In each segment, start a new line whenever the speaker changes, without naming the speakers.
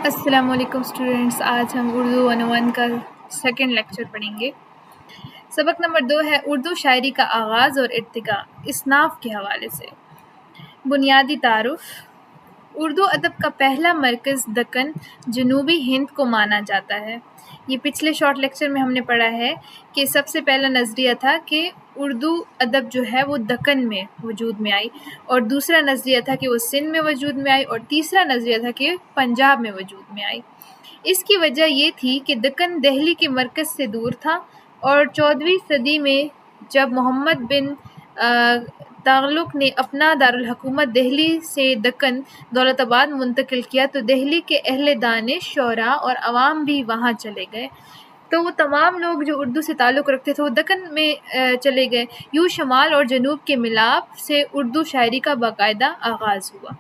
السلام علیکم اسٹوڈینٹس، آج ہم اردو 101 کا سیکنڈ لیکچر پڑھیں گے۔ سبق نمبر 2 ہے اردو شاعری کا آغاز اور ارتقاء اصناف کے حوالے سے۔ بنیادی تعارف۔ اردو ادب کا پہلا مرکز دکن جنوبی ہند کو مانا جاتا ہے۔ یہ پچھلے شارٹ لیکچر میں ہم نے پڑھا ہے کہ سب سے پہلا نظریہ تھا کہ اردو ادب جو ہے وہ دکن میں وجود میں آئی، اور دوسرا نظریہ تھا کہ وہ سندھ میں وجود میں آئی، اور تیسرا نظریہ تھا کہ پنجاب میں وجود میں آئی۔ اس کی وجہ یہ تھی کہ دکن دہلی کے مرکز سے دور تھا، اور 14ویں صدی میں جب محمد بن تغلق نے اپنا دارالحکومت دہلی سے دکن دولت آباد منتقل کیا تو دہلی کے اہل دانش، شعراء اور عوام بھی وہاں چلے گئے۔ تو وہ تمام لوگ جو اردو سے تعلق رکھتے تھے وہ دکن میں چلے گئے۔ یوں شمال اور جنوب کے ملاپ سے اردو شاعری کا باقاعدہ آغاز ہوا۔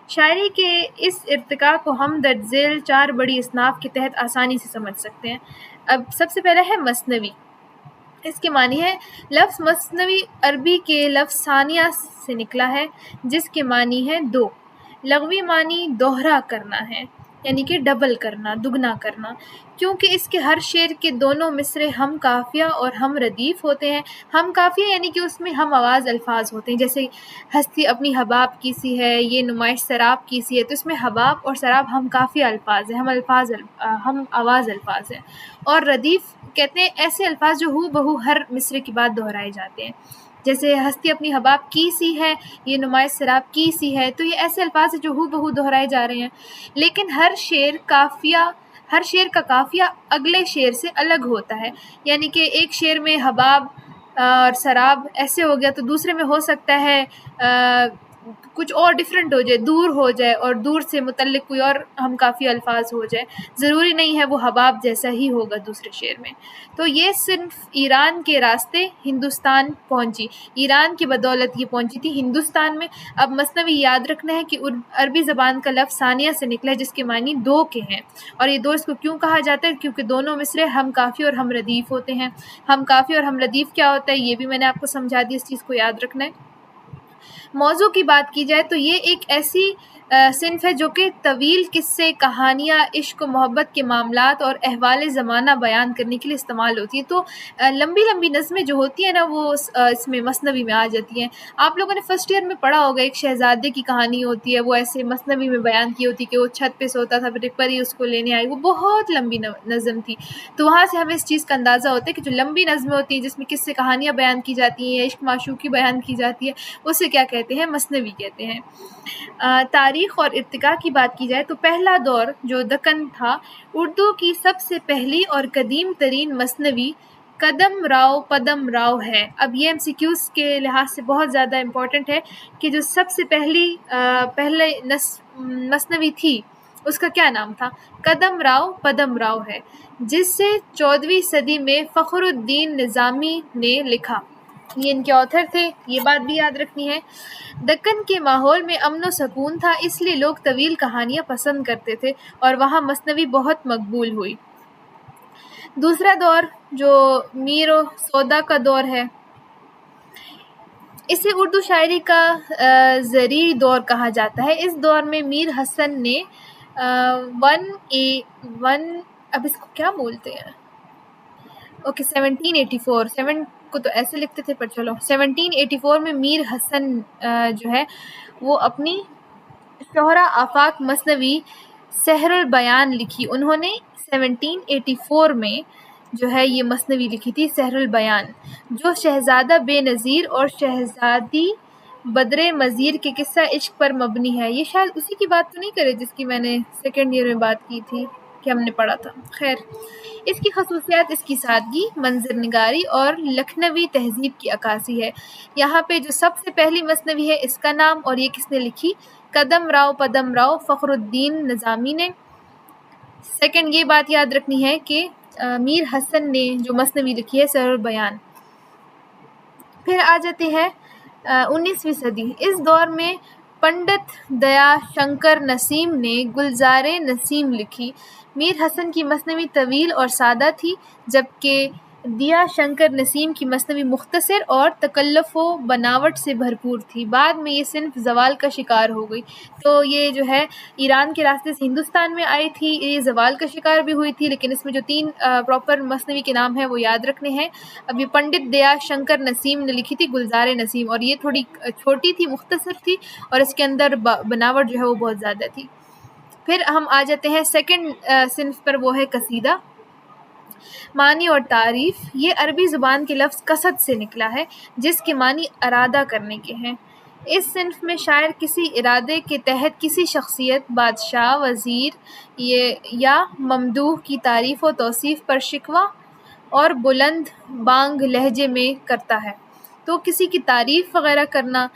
شاعری کے اس ارتقاء کو ہم درج ذیل 4 بڑی اصناف کے تحت آسانی سے سمجھ سکتے ہیں۔ اب سب سے پہلا ہے مثنوی۔ اس کے معنی ہے لفظ مثنوی عربی کے لفظ ثانیہ سے نکلا ہے، جس کے معنی ہے دو۔ لغوی معنی دوہرا کرنا ہے، یعنی کہ ڈبل کرنا، دگنا کرنا، کیونکہ اس کے ہر شعر کے دونوں مصرے ہم قافیہ اور ہم ردیف ہوتے ہیں۔ ہم قافیہ یعنی کہ اس میں ہم آواز الفاظ ہوتے ہیں، جیسے ہستی اپنی حباب کی سی ہے، یہ نمائش سراب کی سی ہے، تو اس میں حباب اور سراب ہم قافیہ الفاظ ہیں، ہم آواز الفاظ ہیں۔ اور ردیف کہتے ہیں ایسے الفاظ جو ہو بہو ہر مصرے کے بعد دہرائے جاتے ہیں، جیسے ہستی اپنی حباب کی سی ہے، یہ نمائش سراب کی سی ہے، تو یہ ایسے الفاظ ہیں جو ہو بہو دہرائے جا رہے ہیں۔ لیکن ہر شعر کا قافیہ اگلے شعر سے الگ ہوتا ہے، یعنی کہ ایک شعر میں حباب اور سراب ایسے ہو گیا تو دوسرے میں ہو سکتا ہے کچھ اور ڈیفرنٹ ہو جائے، دور ہو جائے، اور دور سے متعلق کوئی اور ہم قافیہ الفاظ ہو جائے، ضروری نہیں ہے وہ حباب جیسا ہی ہوگا دوسرے شعر میں۔ تو یہ صنف ایران کے راستے ہندوستان پہنچی، ایران کی بدولت یہ پہنچی تھی ہندوستان میں۔ اب مثنوی یاد رکھنا ہے کہ عربی زبان کا لفظ ثانیہ سے نکلا ہے، جس کے معنی دو کے ہیں، اور یہ دو اس کو کیوں کہا جاتا ہے؟ کیونکہ دونوں مصرے ہم قافی اور ہم ردیف ہوتے ہیں۔ ہم قافی اور ہم ردیف کیا ہوتا ہے یہ بھی میں نے آپ کو سمجھا دی، اس چیز کو یاد رکھنا ہے۔ موضوع کی بات کی جائے تو یہ ایک ایسی صنف ہے جو کہ طویل قصے، کہانیاں، عشق و محبت کے معاملات اور احوال زمانہ بیان کرنے کے لیے استعمال ہوتی ہے۔ تو لمبی لمبی نظمیں جو ہوتی ہیں نا وہ اس میں مثنوی میں آ جاتی ہیں۔ آپ لوگوں نے فرسٹ ایئر میں پڑھا ہوگا، ایک شہزادے کی کہانی ہوتی ہے، وہ ایسے مثنوی میں بیان کی ہوتی ہے کہ وہ چھت پہ سوتا تھا، پھر ایک پری اس کو لینے آئی، وہ بہت لمبی نظم تھی۔ تو وہاں سے ہمیں اس چیز کا اندازہ ہوتا ہے کہ جو لمبی نظمیں ہوتی ہیں جس میں قصے، کہانیاں بیان کی جاتی ہیں، عشق معشوقی بیان کی جاتی ہے، اسے کیا کہتے ہیں؟ مثنوی کہتے ہیں۔ تاریخ اور ارتقاء کی بات کی جائے تو پہلا دور جو دکن تھا، اردو کی سب سے پہلی اور قدیم ترین مثنوی قدم راؤ پدم راؤ ہے۔ اب یہ MCQs کے لحاظ سے بہت زیادہ امپورٹنٹ ہے کہ جو سب سے پہلے مثنوی تھی اس کا کیا نام تھا؟ قدم راؤ پدم راؤ ہے، جس سے 14ویں صدی میں فخر الدین نظامی نے لکھا۔ یہ ان کے آتھر تھے، یہ بات بھی یاد رکھنی ہے۔ دکن کے ماحول میں امن و سکون تھا، اس لیے لوگ طویل کہانیاں پسند کرتے تھے، اور وہاں مثنوی بہت مقبول ہوئی۔ دوسرا دور جو میر و سودا کا دور ہے، اسے اردو شاعری کا زرعی دور کہا جاتا ہے۔ اس دور میں میر حسن نے اب اس کو کیا بولتے ہیں؟ 1784 7 کو تو ایسے لکھتے تھے، پر چلو 1784 میں میر حسن جو ہے وہ اپنی شہرہ آفاق مثنوی سحر البیان لکھی۔ انہوں نے 1784 میں جو ہے یہ مثنوی لکھی تھی، سحر البیان، جو شہزادہ بے نظیر اور شہزادی بدر مزیر کے قصہ عشق پر مبنی ہے۔ یہ شاید اسی کی بات تو نہیں کرے جس کی میں نے سیکنڈ ایئر میں بات کی تھی کہ ہم نے پڑھا تھا۔ خیر، اس کی خصوصیات اس کی سادگی، منظر نگاری اور لکھنوی تہذیب کی عکاسی ہے۔ یہاں پہ جو سب سے پہلی مثنوی ہے اس کا نام اور یہ کس نے لکھی؟ قدم راؤ پدم راؤ، فخر الدین نظامی نے۔ سیکنڈ یہ بات یاد رکھنی ہے کہ میر حسن نے جو مثنوی لکھی ہے سحر البیان۔ پھر آ جاتے ہیں 19ویں صدی۔ اس دور میں پنڈت دیا شنکر نسیم نے گلزار نسیم لکھی۔ میر حسن کی مثنوی طویل اور سادہ تھی، جبکہ دیا شنکر نسیم کی مثنوی مختصر اور تکلف و بناوٹ سے بھرپور تھی۔ بعد میں یہ صنف زوال کا شکار ہو گئی۔ تو یہ جو ہے ایران کے راستے سے ہندوستان میں آئی تھی، یہ زوال کا شکار بھی ہوئی تھی، لیکن اس میں جو 3 پراپر مثنوی کے نام ہیں وہ یاد رکھنے ہیں۔ اب یہ پنڈت دیا شنکر نسیم نے لکھی تھی، گلزار نسیم، اور یہ تھوڑی چھوٹی تھی، مختصر تھی، اور اس کے اندر بناوٹ جو ہے وہ بہت زیادہ تھی۔ پھر ہم آ جاتے ہیں سیکنڈ صنف پر، وہ ہے قصیدہ۔ معنی اور تعریف۔ یہ عربی زبان کے لفظ قصد سے نکلا ہے، جس کے معنی ارادہ کرنے کے ہیں۔ اس صنف میں شاعر کسی ارادے کے تحت کسی شخصیت، بادشاہ، وزیر یا ممدوح کی تعریف و توصیف پر شکوہ اور بلند بانگ لہجے میں کرتا ہے۔ تو کسی کی تعریف وغیرہ کرنا،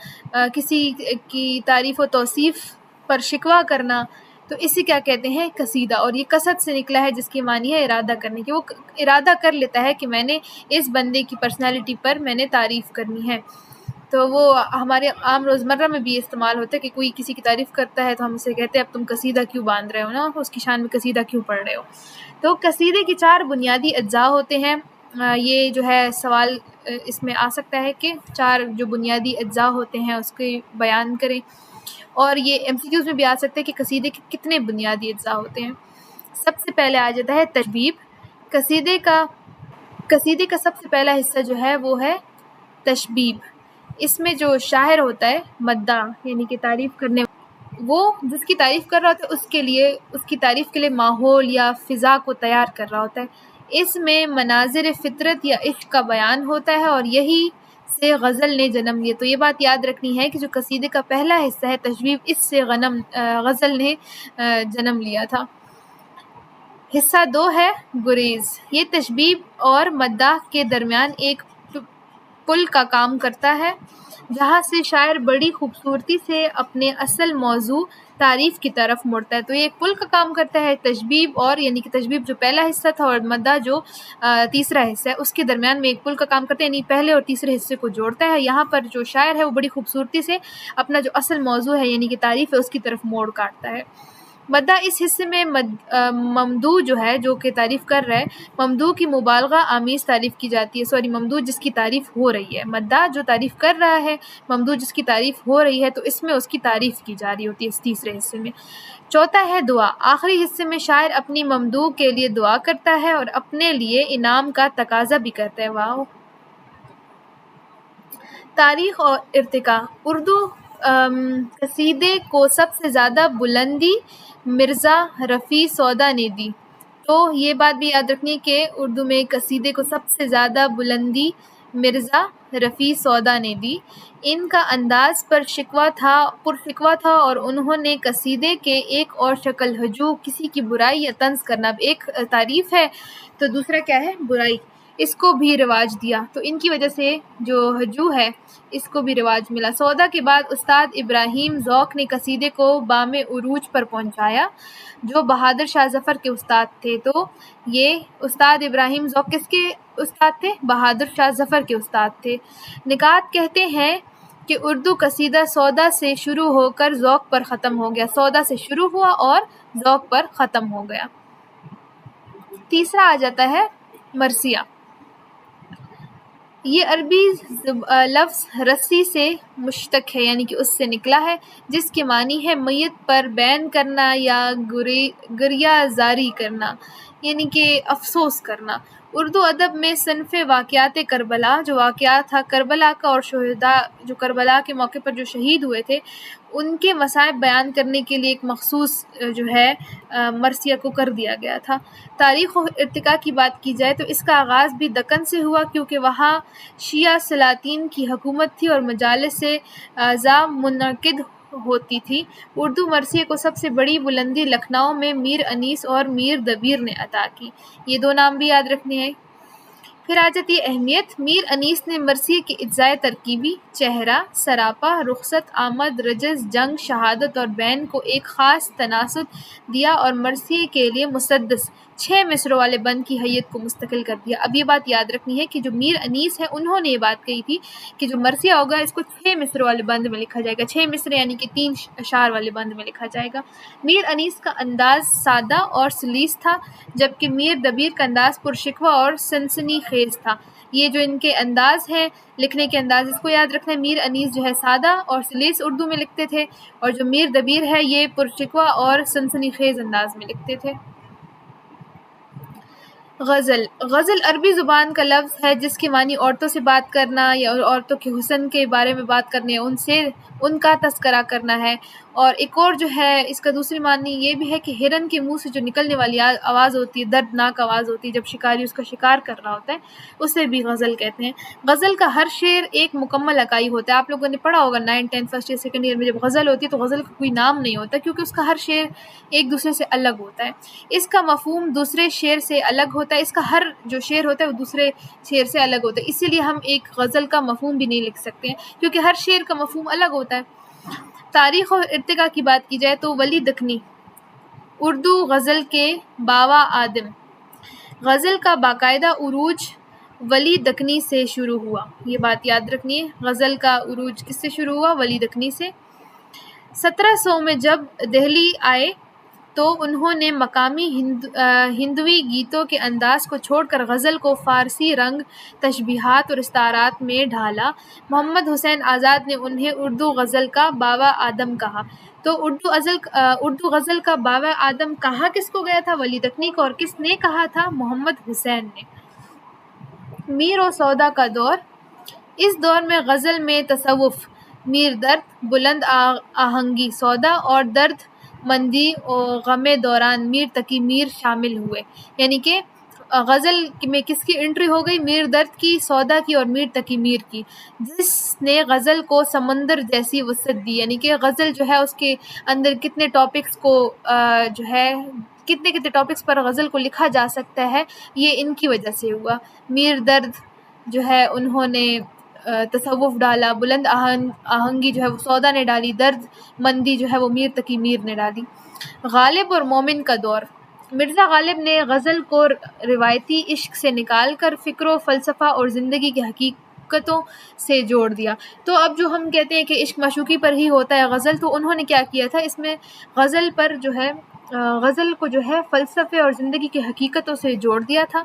کسی کی تعریف و توصیف پر شکوہ کرنا، تو اسے کیا کہتے ہیں؟ قصیدہ۔ اور یہ قصد سے نکلا ہے، جس کی معنی ہے ارادہ کرنے کی۔ وہ ارادہ کر لیتا ہے کہ میں نے اس بندے کی پرسنالٹی پر میں نے تعریف کرنی ہے۔ تو وہ ہمارے عام روزمرہ میں بھی استعمال ہوتا ہے کہ کوئی کسی کی تعریف کرتا ہے تو ہم اسے کہتے ہیں اب تم قصیدہ کیوں باندھ رہے ہو نا، اس کی شان میں قصیدہ کیوں پڑھ رہے ہو۔ تو قصیدے کے 4 بنیادی اجزاء ہوتے ہیں۔ یہ جو ہے سوال اس میں آ سکتا ہے کہ 4 جو بنیادی اجزاء ہوتے ہیں اس کے بیان کریں، اور یہ MCQs میں بھی آ سکتا ہے کہ قصیدے کے کتنے بنیادی اجزاء ہوتے ہیں۔ سب سے پہلے آ جاتا ہے تشبیب۔ قصیدے کا سب سے پہلا حصہ جو ہے وہ ہے تشبیب۔ اس میں جو شاعر ہوتا ہے، مداح یعنی کہ تعریف کرنے، وہ جس کی تعریف کر رہا ہوتا ہے اس کی تعریف کے لیے ماحول یا فضا کو تیار کر رہا ہوتا ہے۔ اس میں مناظر فطرت یا عشق کا بیان ہوتا ہے، اور یہی سے غزل نے جنم لیا۔ تو یہ بات یاد رکھنی ہے کہ جو قصیدے کا پہلا حصہ ہے تشبیب، اس سے غزل نے جنم لیا تھا۔ حصہ 2 ہے گریز۔ یہ تشبیب اور مداح کے درمیان ایک پل کا کام کرتا ہے، جہاں سے شاعر بڑی خوبصورتی سے اپنے اصل موضوع تعریف کی طرف مڑتا ہے۔ تو یہ ایک پل کا کام کرتا ہے، تشبیب اور یعنی کہ تشبیب جو پہلا حصہ تھا اور مداح جو تیسرا حصہ ہے، اس کے درمیان میں ایک پل کا کام کرتا ہے، یعنی پہلے اور تیسرے حصے کو جوڑتا ہے۔ یہاں پر جو شاعر ہے وہ بڑی خوبصورتی سے اپنا جو اصل موضوع ہے یعنی کہ تعریف ہے، اس کی طرف موڑ کاٹتا ہے۔ مداح اس حصے میں ممدوح جو ہے، جو کہ تعریف کر رہا ہے، ممدوح کی مبالغہ آمیز تعریف کی جاتی ہے۔ ممدوح جس کی تعریف ہو رہی ہے، مداح جو تعریف کر رہا ہے، ممدوح جس کی تعریف ہو رہی ہے، تو اس میں اس کی تعریف کی جا رہی ہوتی ہے اس تیسرے حصے میں۔ چوتھا ہے دعا۔ آخری حصے میں شاعر اپنی ممدوح کے لیے دعا کرتا ہے اور اپنے لیے انعام کا تقاضا بھی کرتا ہے۔ واو! تاریخ اور ارتقاء۔ اردو قصیدے کو سب سے زیادہ بلندی مرزا رفیع سودا نے دی۔ تو یہ بات بھی یاد رکھنی کہ اردو میں قصیدے کو سب سے زیادہ بلندی مرزا رفیع سودا نے دی۔ ان کا انداز پرشکوہ تھا اور انہوں نے قصیدے کے ایک اور شکل ہجو، کسی کی برائی یا طنز کرنا، ایک تعریف ہے تو دوسرا کیا ہے؟ برائی، اس کو بھی رواج دیا۔ تو ان کی وجہ سے جو ہجو ہے اس کو بھی رواج ملا۔ سودا کے بعد استاد ابراہیم ذوق نے قصیدے کو بام عروج پر پہنچایا، جو بہادر شاہ ظفر کے استاد تھے۔ تو یہ استاد ابراہیم ذوق کس کے استاد تھے؟ بہادر شاہ ظفر کے استاد تھے۔ نکات کہتے ہیں کہ اردو قصیدہ سودا سے شروع ہو کر ذوق پر ختم ہو گیا۔ سودا سے شروع ہوا اور ذوق پر ختم ہو گیا۔ تیسرا آ جاتا ہے مرثیہ۔ یہ عربی لفظ رسی سے مشتق ہے، یعنی کہ اس سے نکلا ہے، جس کے معنی ہے میت پر بین کرنا یا گریہ زاری کرنا، یعنی کہ افسوس کرنا۔ اردو ادب میں صنف واقعات کربلا، جو واقعات تھا کربلا کا، اور شہداء جو کربلا کے موقع پر جو شہید ہوئے تھے، ان کے مصائب بیان کرنے کے لیے ایک مخصوص جو ہے مرثیہ کو کر دیا گیا تھا۔ تاریخ و ارتقاء کی بات کی جائے تو اس کا آغاز بھی دکن سے ہوا، کیونکہ وہاں شیعہ سلاطین کی حکومت تھی اور مجالس اعضاء منعقد ہوتی تھی۔ اردو مرثیے کو سب سے بڑی بلندی لکھنؤ میں میر انیس اور میر دبیر نے عطا کی۔ یہ 2 نام بھی یاد رکھنے ہیں۔ پھر آ جاتی ہے اہمیت۔ میر انیس نے مرثیے کے اجزائے ترکیبی، چہرہ، سراپا، رخصت، آمد، رجز، جنگ، شہادت اور بین کو ایک خاص تناسب دیا اور مرثیے کے لیے مسدس 6 مصروں والے بند کی حیت کو مستقل کر دیا۔ اب یہ بات یاد رکھنی ہے کہ جو میر انیس ہے انہوں نے یہ بات کہی تھی کہ جو مرثیہ ہوگا اس کو 6 مصروں والے بند میں لکھا جائے گا، 6 مصرے یعنی کہ 3 اشعار والے بند میں لکھا جائے گا۔ میر انیس کا انداز سادہ اور سلیس تھا، جبکہ میر دبیر کا انداز پرشکوہ اور سنسنی خیز تھا۔ یہ جو ان کے انداز ہیں لکھنے کے انداز، اس کو یاد رکھنا ہے۔ میر انیس جو ہے سادہ اور سلیس اردو میں لکھتے تھے، اور جو میر دبیر ہے یہ پرشکوہ اور سنسنی خیز انداز میں لکھتے تھے۔ غزل عربی زبان کا لفظ ہے جس کے معنی عورتوں سے بات کرنا یا عورتوں کے حسن کے بارے میں بات کرنے، ان کا تذکرہ کرنا ہے۔ اور ایک اور جو ہے اس کا دوسری معنی یہ بھی ہے کہ ہرن کے منہ سے جو نکلنے والی آواز ہوتی ہے، دردناک آواز ہوتی ہے جب شکاری اس کا شکار کر رہا ہوتا ہے، اسے بھی غزل کہتے ہیں۔ غزل کا ہر شعر ایک مکمل اکائی ہوتا ہے۔ آپ لوگوں نے پڑھا ہوگا 9th 10th first year second year میں، جب غزل ہوتی ہے تو غزل کا کوئی نام نہیں ہوتا کیونکہ اس کا ہر شعر ایک دوسرے سے الگ ہوتا ہے۔ اس کا مفہوم دوسرے شعر سے الگ ہوتا ہے، اس کا ہر جو شعر ہوتا ہے وہ دوسرے شعر سے الگ ہوتا ہے، اسی لیے ہم ایک غزل کا مفہوم بھی نہیں لکھ سکتے ہیں کیونکہ ہر شعر کا مفہوم الگ ہوتا ہے۔ تاریخ اور ارتقاء کی بات کی جائے تو ولی دکنی اردو غزل کے باوا آدم۔ غزل کا باقاعدہ عروج ولی دکنی سے شروع ہوا، یہ بات یاد رکھنی ہے۔ غزل کا عروج کس سے شروع ہوا؟ ولی دکنی سے۔ 1700 میں جب دہلی آئے تو انہوں نے مقامی ہندوی گیتوں کے انداز کو چھوڑ کر غزل کو فارسی رنگ، تشبیہات اور استعارات میں ڈھالا۔ محمد حسین آزاد نے انہیں اردو غزل کا باوا آدم کہا۔ تو اردو غزل کا باوا آدم کہا کس کو گیا تھا؟ ولی دکنی کو۔ اور کس نے کہا تھا؟ محمد حسین نے۔ میر و سودا کا دور۔ اس دور میں غزل میں تصوف، میر درد، بلند آہنگی، سودا اور درد مندی اور غم دوران میر تقی میر شامل ہوئے۔ یعنی کہ غزل میں کس کی انٹری ہو گئی؟ میر درد کی، سودا کی اور میر تقی میر کی، جس نے غزل کو سمندر جیسی وسعت دی۔ یعنی کہ غزل جو ہے اس کے اندر کتنے ٹاپکس کو جو ہے کتنے ٹاپکس پر غزل کو لکھا جا سکتا ہے، یہ ان کی وجہ سے ہوا۔ میر درد جو ہے انہوں نے تصوف ڈالا، بلند آہنگی جو ہے وہ سودا نے ڈالی، درد مندی جو ہے وہ میر تقی میر نے ڈالی۔ غالب اور مومن کا دور۔ مرزا غالب نے غزل کو روایتی عشق سے نکال کر فکر و فلسفہ اور زندگی کی حقیقتوں سے جوڑ دیا۔ تو اب جو ہم کہتے ہیں کہ عشق معشوقی پر ہی ہوتا ہے غزل، تو انہوں نے کیا کیا تھا، اس میں غزل پر جو ہے غزل کو جو ہے فلسفے اور زندگی کی حقیقتوں سے جوڑ دیا تھا۔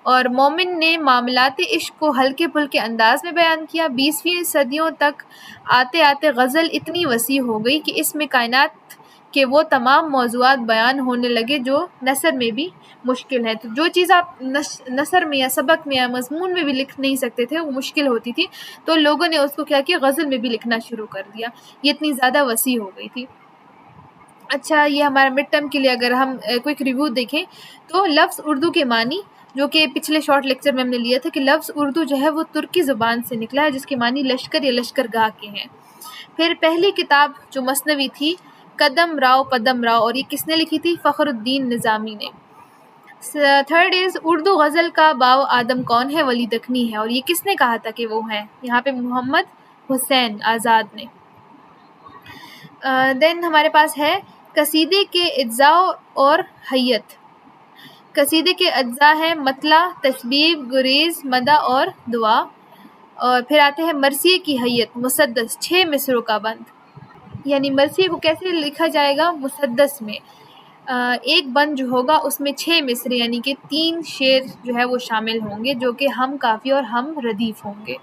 اور مومن نے معاملات عشق کو ہلکے پھلکے انداز میں بیان کیا۔ 20ویں صدیوں تک آتے آتے غزل اتنی وسیع ہو گئی کہ اس میں کائنات کے وہ تمام موضوعات بیان ہونے لگے جو نثر میں بھی مشکل ہے۔ تو جو چیز آپ نثر میں یا سبق میں یا مضمون میں بھی لکھ نہیں سکتے تھے وہ مشکل ہوتی تھی، تو لوگوں نے اس کو کیا کیا، غزل میں بھی لکھنا شروع کر دیا، یہ اتنی زیادہ وسیع ہو گئی تھی۔ اچھا، یہ ہمارا مڈ ٹرم کے لیے اگر ہم کوئک ریویو دیکھیں تو لفظ اردو کے معنی، جو کہ پچھلے شارٹ لیکچر میں ہم نے لیا تھا کہ لفظ اردو جو ہے وہ ترکی زبان سے نکلا ہے جس کے معنی لشکر یا لشکرگاہ کے ہیں۔ پھر پہلی کتاب جو مثنوی تھی قدم راؤ پدم راؤ، اور یہ کس نے لکھی تھی؟ فخر الدین نظامی نے۔ تھرڈ از اردو غزل کا باو آدم کون ہے؟ ولی دکنی ہے، اور یہ کس نے کہا تھا کہ وہ ہیں؟ یہاں پہ محمد حسین آزاد نے۔ دین ہمارے پاس ہے قصیدے کے اجزاء اور حیت۔ قصیدے کے اجزاء ہیں مطلع، تشبیب، گریز، مدح اور دعا۔ اور پھر آتے ہیں مرثیے کی حیت، مسدس 6 مصروں کا بند۔ یعنی مرثیے کو کیسے لکھا جائے گا؟ مسدس میں، ایک بند جو ہوگا اس میں 6 مصرے یعنی کہ 3 شعر جو ہے وہ شامل ہوں گے، جو کہ ہم کافی اور ہم ردیف ہوں گے۔